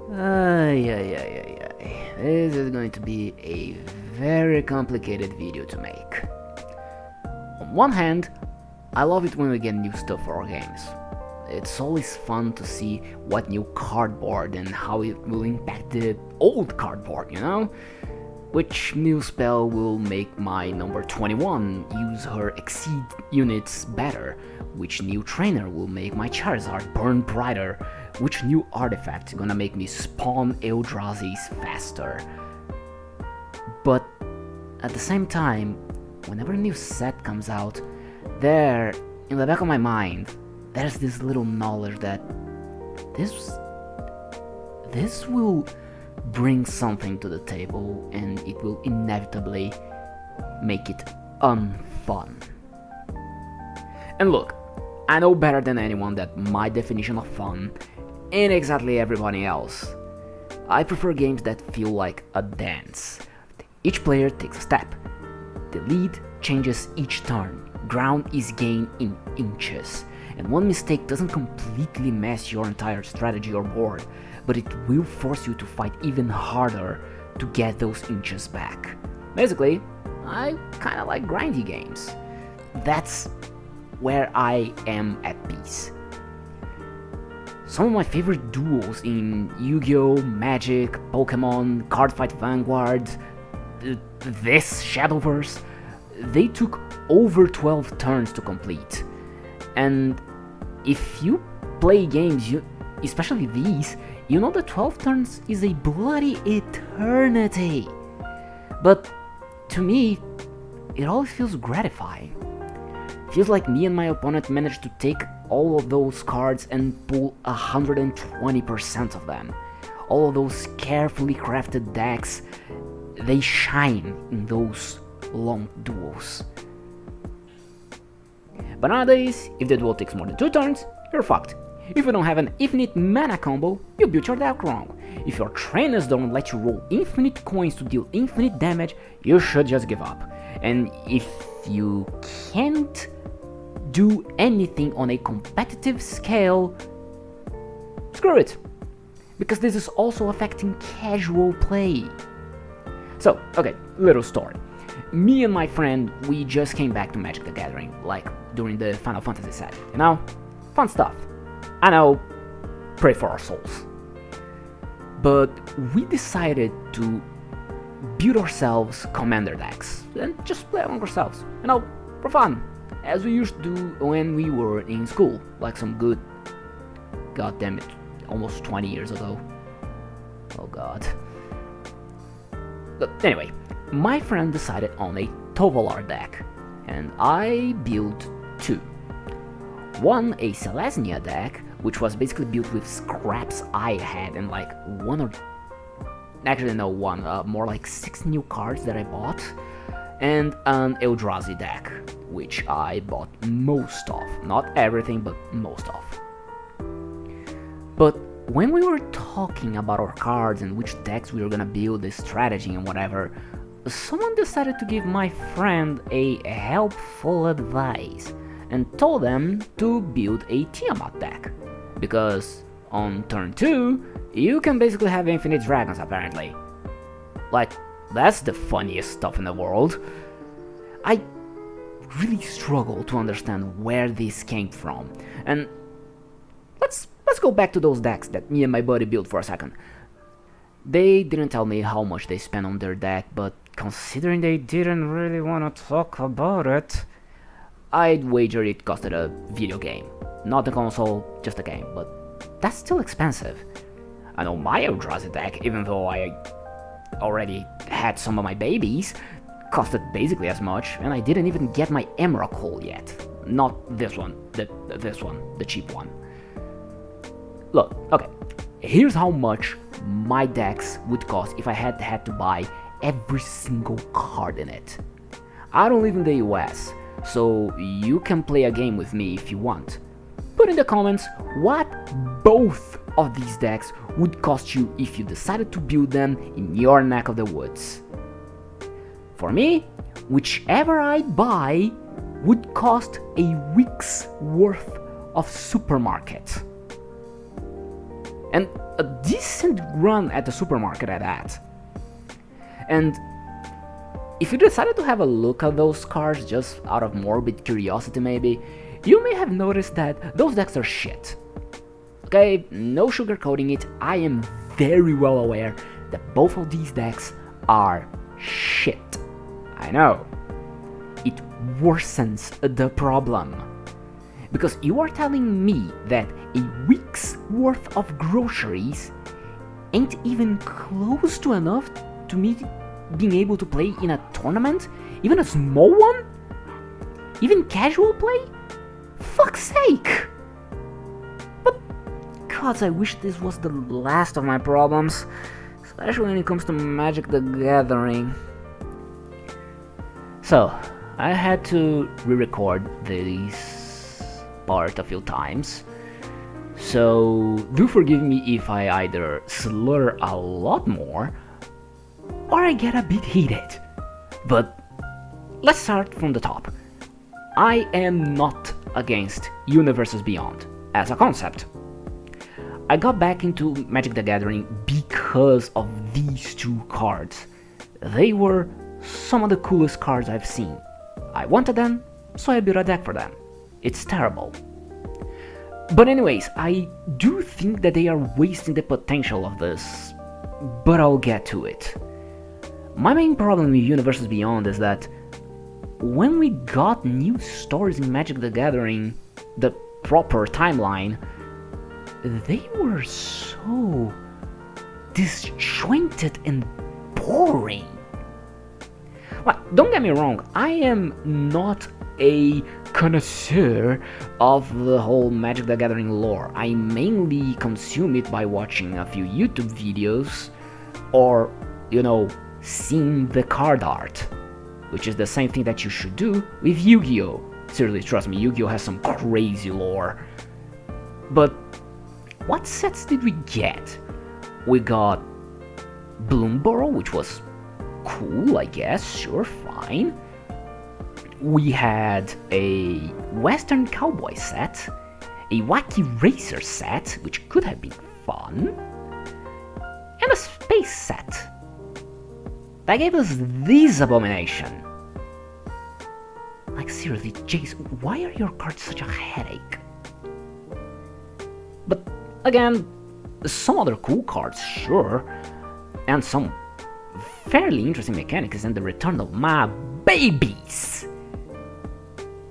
Ay, ay, ay, ay, ay. This is going to be a very complicated video to make. On one hand, I love it when we get new stuff for our games. It's always fun to see what new cardboard and how it will impact the old cardboard, you know? Which new spell will make my number 21 use her exceed units better? Which new trainer will make my Charizard burn brighter? Which new artifact gonna make me spawn Eldrazi's faster? But at the same time, whenever a new set comes out, there, in the back of my mind, there's this little knowledge that this will bring something to the table and it will inevitably make it unfun. And look, I know better than anyone that my definition of fun ain't exactly everybody else. I prefer games that feel like a dance. Each player takes a step. The lead changes each turn. Ground is gained in inches. And one mistake doesn't completely mess your entire strategy or board, but it will force you to fight even harder to get those inches back. Basically, I kinda like grindy games. That's where I am at peace. Some of my favorite duels in Yu-Gi-Oh!, Magic, Pokemon, Cardfight Vanguard, this Shadowverse, they took over 12 turns to complete. And if you play games, especially these, you know that 12 turns is a bloody eternity. But to me, it always feels gratifying. Feels like me and my opponent managed to take all of those cards and pull 120% of them. All of those carefully crafted decks, they shine in those long duels. But nowadays, if the duel takes more than 2 turns, you're fucked. If you don't have an infinite mana combo, you built your deck wrong. If your trainers don't let you roll infinite coins to deal infinite damage, you should just give up. And if you can't do anything on a competitive scale, screw it. Because this is also affecting casual play. So, okay, little story. Me and my friend, we just came back to Magic the Gathering, like during the Final Fantasy set, you know? Fun stuff. I know, pray for our souls. But we decided to build ourselves commander decks and just play among ourselves, you know, for fun, as we used to do when we were in school, like some good, goddamn it, almost 20 years ago. Oh god. But anyway, my friend decided on a Tovolar deck, and I built 2. One, a Selesnya deck, which was basically built with scraps I had and like more like 6 new cards that I bought, and an Eldrazi deck, which I bought most of. Not everything, but most of. But when we were talking about our cards and which decks we were gonna build, this strategy and whatever, someone decided to give my friend a helpful advice and told them to build a Tiamat deck. Because on turn 2, you can basically have infinite dragons apparently. Like, that's the funniest stuff in the world. I really struggle to understand where this came from. And let's go back to those decks that me and my buddy built for a second. They didn't tell me how much they spent on their deck, but considering they didn't really want to talk about it, I'd wager it costed a video game. Not a console, just a game, but that's still expensive. I know my Eldrazi deck, even though I already had some of my babies, costed basically as much, and I didn't even get my Emrakul yet. Not this one, this one, the cheap one. Look, okay, here's how much my decks would cost if I had to buy every single card in it. I don't live in the US, so you can play a game with me if you want. Put in the comments what both of these decks would cost you if you decided to build them in your neck of the woods. For me, whichever I'd buy would cost a week's worth of supermarket. and a decent run at the supermarket at that. And if you decided to have a look at those cards just out of morbid curiosity maybe, you may have noticed that those decks are shit. Okay, no sugarcoating it, I am very well aware that both of these decks are shit. I know. It worsens the problem. Because you are telling me that a week's worth of groceries ain't even close to enough to me being able to play in a tournament? Even a small one? Even casual play? Fuck's sake! But, gods, I wish this was the last of my problems. Especially when it comes to Magic the Gathering. So, I had to re-record this part a few times. So, do forgive me if I either slur a lot more or I get a bit heated. But let's start from the top. I am not against Universes Beyond as a concept. I got back into Magic the Gathering because of these two cards. They were some of the coolest cards I've seen. I wanted them, so I built a deck for them. It's terrible. But anyways, I do think that they are wasting the potential of this, but I'll get to it. My main problem with Universes Beyond is that when we got new stories in Magic the Gathering, the proper timeline, they were so disjointed and boring. Well, don't get me wrong, I am not a connoisseur of the whole Magic the Gathering lore. I mainly consume it by watching a few YouTube videos or, seeing the card art, which is the same thing that you should do with Yu-Gi-Oh! Seriously, trust me, Yu-Gi-Oh! Has some crazy lore. But what sets did we get? We got Bloomborough, which was cool, I guess, sure, fine. We had a Western Cowboy set, a Wacky Racer set, which could have been fun, and a Space set. That gave us this abomination. Like seriously, Jace, why are your cards such a headache? But again, some other cool cards, sure, and some fairly interesting mechanics and the return of my babies.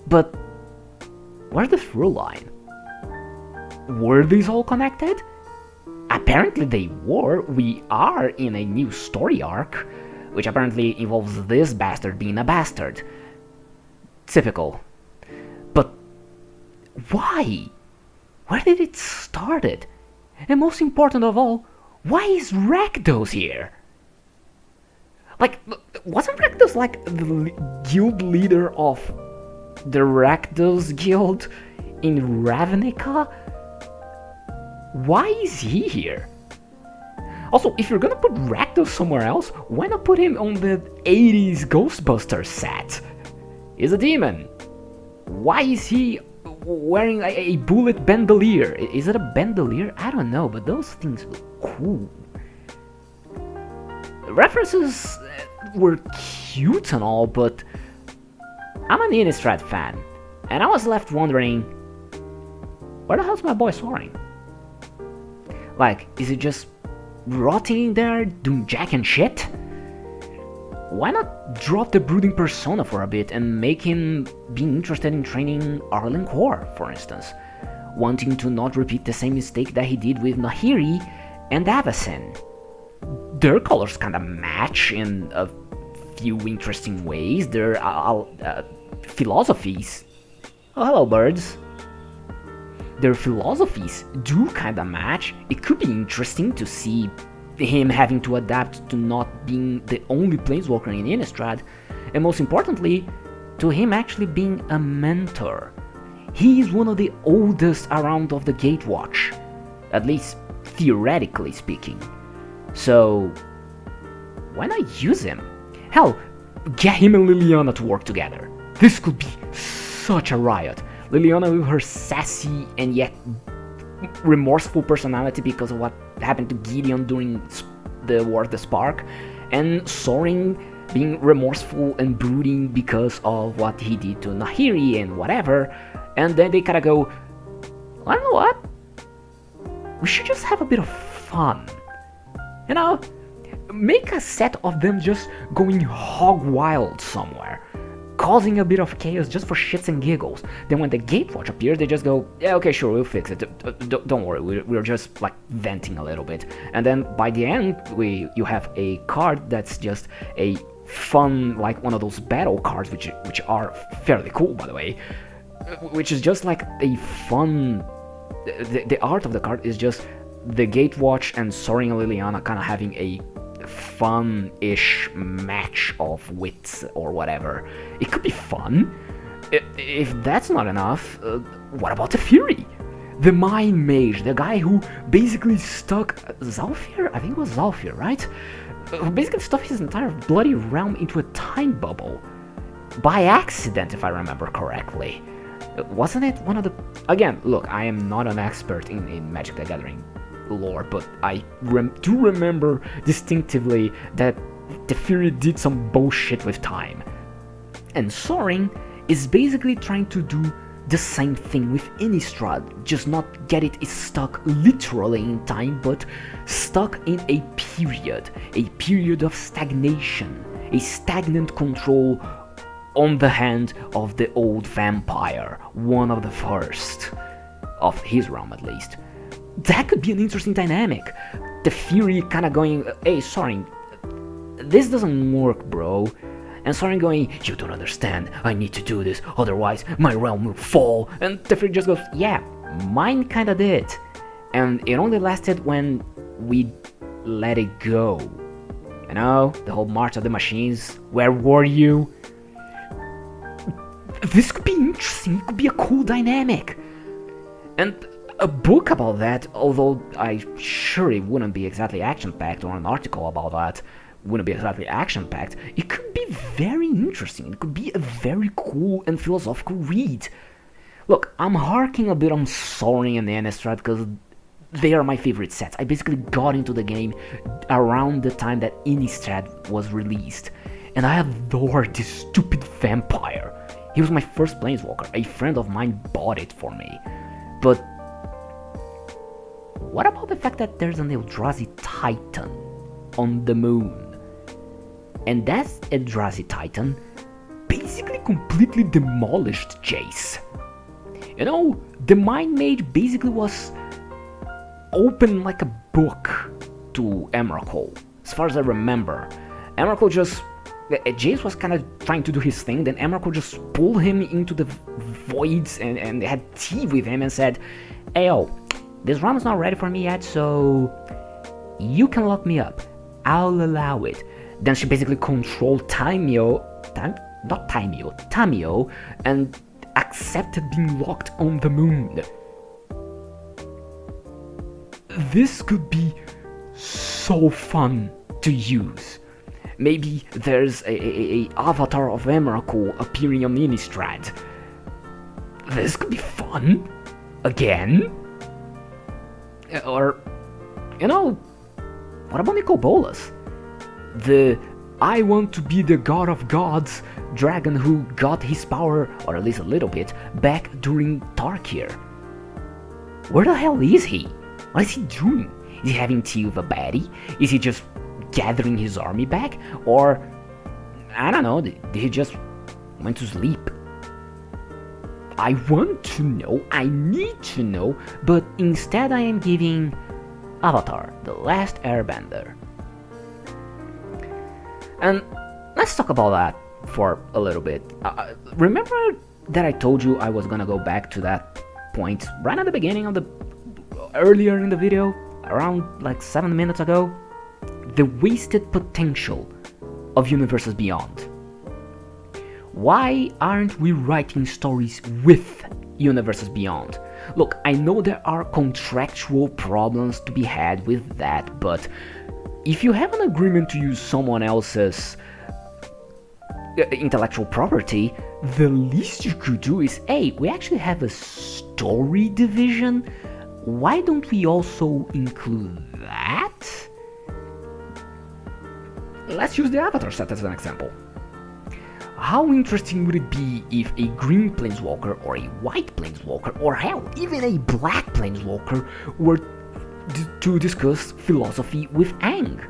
But where's the through line? Were these all connected? Apparently they were. We are in a new story arc, which apparently involves this bastard being a bastard. Typical. But why? Where did it start? And most important of all, why is Rakdos here? Like, wasn't Rakdos like the guild leader of the Rakdos Guild in Ravnica? Why is he here? Also, if you're gonna put Rakdos somewhere else, why not put him on the 80s Ghostbusters set? He's a demon. Why is he wearing a bullet bandolier? Is it a bandolier? I don't know, but those things look cool. The references were cute and all, but I'm an Innistrad fan, and I was left wondering, where the hell's my boy Soaring? Like, is he just rotting there, doing jack and shit? Why not drop the brooding persona for a bit and make him be interested in training Arlen Core, for instance, wanting to not repeat the same mistake that he did with Nahiri and Avacyn. Their colors kinda match in a few interesting ways. Their philosophies. Oh, hello, birds. Their philosophies do kinda match. It could be interesting to see him having to adapt to not being the only planeswalker in Innistrad, and most importantly, to him actually being a mentor. He is one of the oldest around of the Gatewatch, at least theoretically speaking. So, why not use him? Hell, get him and Liliana to work together. This could be such a riot. Liliana with her sassy and yet remorseful personality because of what happened to Gideon during the War of the Spark, and Soren being remorseful and brooding because of what he did to Nahiri and whatever, and then they kind of go, I don't know what, we should just have a bit of fun, you know, make a set of them just going hog wild somewhere, causing a bit of chaos just for shits and giggles. Then when the Gatewatch appears, they just go, yeah, okay, sure, we'll fix it. Don't worry, we're just like venting a little bit. And then by the end, you have a card that's just a fun, like one of those battle cards, which are fairly cool, by the way, which is just like a fun. The art of the card is just the Gatewatch and Soren and Liliana kind of having a fun-ish match of wits or whatever. It could be fun. If that's not enough, what about the Fury? The Mind Mage, the guy who basically stuck Zalfir? I think it was Zalfir, right? Who basically stuck his entire bloody realm into a time bubble. By accident, if I remember correctly. Wasn't it one of the... Again, look, I am not an expert in Magic the Gathering lore, but I do remember distinctively that the Fury did some bullshit with time. And Soren is basically trying to do the same thing with Innistrad, just not get it stuck literally in time, but stuck in a period of stagnation, a stagnant control on the hand of the old vampire, one of the first, of his realm at least. That could be an interesting dynamic. The Fury kind of going, hey, Soren, this doesn't work, bro. And Soren going, you don't understand, I need to do this, otherwise my realm will fall. And the Fury just goes, yeah, mine kind of did. And it only lasted when we let it go. You know, the whole March of the Machines, where were you? This could be interesting, it could be a cool dynamic. And a book about that, although I sure it wouldn't be exactly action-packed, or an article about that wouldn't be exactly action-packed, it could be very interesting. It could be a very cool and philosophical read. Look, I'm harking a bit on Soren and Innistrad because they are my favorite sets. I basically got into the game around the time that Innistrad was released, and I adored this stupid vampire. He was my first planeswalker. A friend of mine bought it for me. But what about the fact that there's an Eldrazi Titan on the moon? And that Eldrazi Titan basically completely demolished Jace. You know, the Mind Mage basically was open like a book to Emrakul, as far as I remember. Emrakul just... Jace was kind of trying to do his thing, then Emrakul just pulled him into the voids and had tea with him and said, hey, yo, this realm's not ready for me yet, so you can lock me up. I'll allow it. Then she basically controlled Tamio, and accepted being locked on the moon. This could be so fun to use. Maybe there's a avatar of Emrakul appearing on Innistrad. This could be fun. Again? Or, you know, what about Nicol Bolas? The I want to be the god of gods dragon who got his power, or at least a little bit, back during Tarkir. Where the hell is he? What is he doing? Is he having tea with a baddie? Is he just gathering his army back? Or, I don't know, did he just went to sleep? I want to know, I need to know, but instead I am giving Avatar, The Last Airbender. And let's talk about that for a little bit. Remember that I told you I was gonna go back to that point right at the beginning of earlier in the video, around like 7 minutes ago? The wasted potential of Universes Beyond. Why aren't we writing stories with Universes Beyond? Look, I know there are contractual problems to be had with that, but if you have an agreement to use someone else's intellectual property, the least you could do is, hey, we actually have a story division. why don't we also include that? Let's use the avatar set as an example. How interesting would it be if a green planeswalker or a white planeswalker or hell, even a black planeswalker were to discuss philosophy with Aang?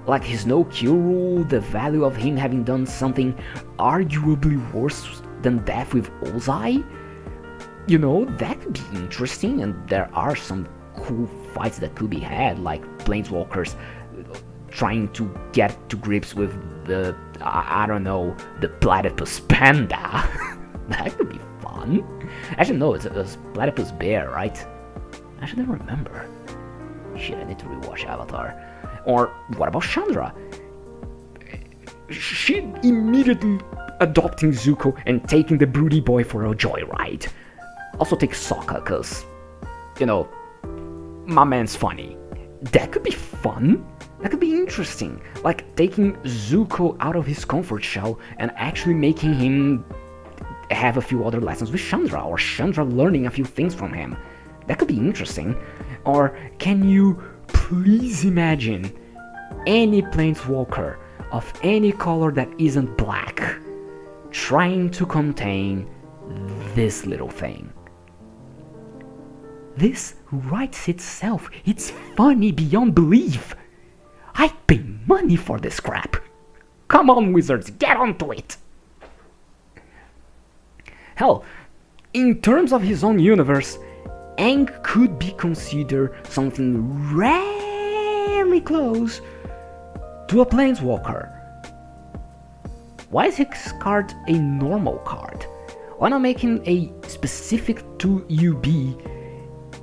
Like his no-kill rule, the value of him having done something arguably worse than death with Ozai? You know, that could be interesting, and there are some cool fights that could be had, like planeswalkers trying to get to grips with the, I don't know, the platypus panda. That could be fun. Actually, no, it's a platypus bear, right? Actually, I don't remember. Shit, I need to rewatch Avatar. Or what about Chandra? She immediately adopting Zuko and taking the broody boy for a joyride. Also take Sokka, cause, you know, my man's funny. That could be fun. That could be interesting. Like taking Zuko out of his comfort shell and actually making him have a few other lessons with Chandra, or Chandra learning a few things from him. That could be interesting. Or can you please imagine any planeswalker of any color that isn't black trying to contain this little thing? This writes itself. It's funny beyond belief. I'd pay money for this crap. Come on, wizards, get onto it. Hell, in terms of his own universe, Aang could be considered something really close to a planeswalker. Why is his card a normal card? Why not make him a specific to UB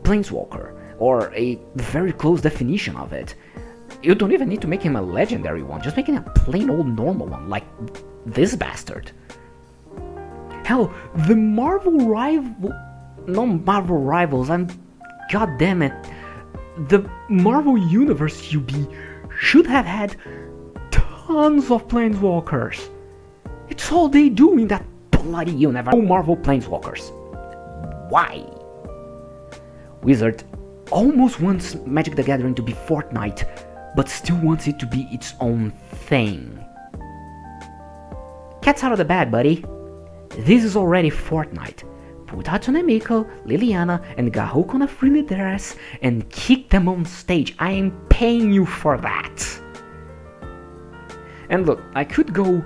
planeswalker, or a very close definition of it? You don't even need to make him a legendary one, just make him a plain old normal one, like this bastard. Hell, the Marvel rivals, and god damn it, the Marvel Universe UB should have had tons of planeswalkers. It's all they do in that bloody universe. No Marvel planeswalkers. Why? Wizard almost wants Magic the Gathering to be Fortnite, but still wants it to be its own thing. Cat's out of the bag, buddy. This is already Fortnite. Put Hatsune Miku, Liliana, and Gahoko on a freely dress and kick them on stage. I am paying you for that. And look, I could go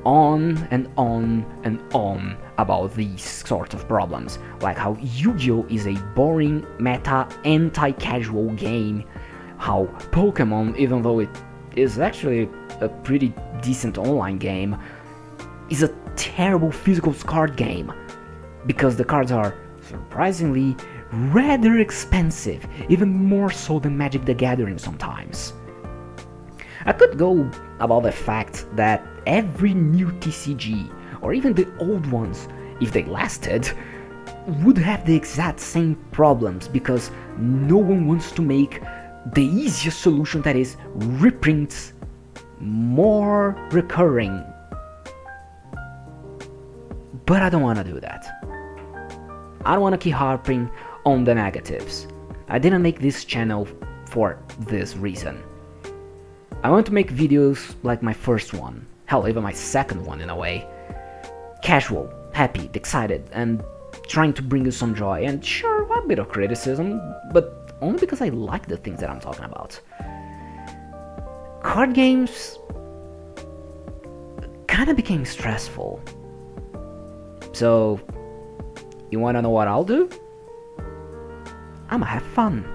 on and on and on about these sorts of problems, like how Yu-Gi-Oh! Is a boring, meta, anti-casual game, how Pokemon, even though it is actually a pretty decent online game, is a terrible physical card game, because the cards are surprisingly rather expensive, even more so than Magic the Gathering sometimes. I could go about the fact that every new TCG, or even the old ones, if they lasted, would have the exact same problems, because no one wants to make the easiest solution, that is reprints, more recurring. But I don't want to do that. I don't want to keep harping on the negatives. I didn't make this channel for this reason. I want to make videos like my first one, hell, even my second one in a way. Casual, happy, excited, and trying to bring you some joy, and sure, a bit of criticism, but only because I like the things that I'm talking about. Card games kinda became stressful. So, you wanna know what I'll do? I'ma have fun.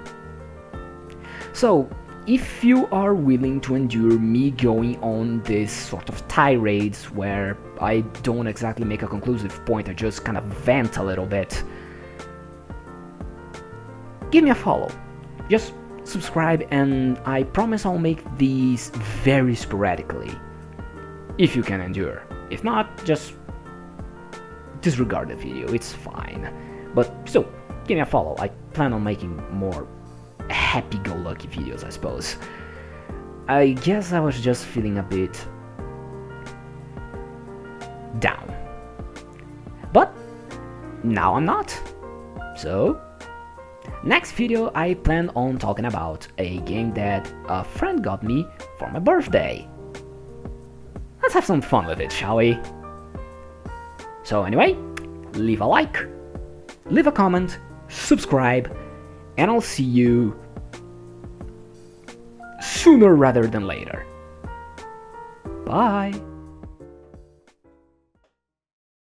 So, if you are willing to endure me going on this sort of tirades where I don't exactly make a conclusive point, I just kind of vent a little bit, give me a follow. Just subscribe, and I promise I'll make these very sporadically. If you can endure. If not, just disregard the video, it's fine. But still, give me a follow. I plan on making more happy-go-lucky videos, I suppose. I guess I was just feeling a bit down. But now I'm not. So, Next video I plan on talking about a game that a friend got me for my birthday. Let's have some fun with it, shall we? So anyway, leave a like, leave a comment, subscribe, and I'll see you sooner rather than later. Bye!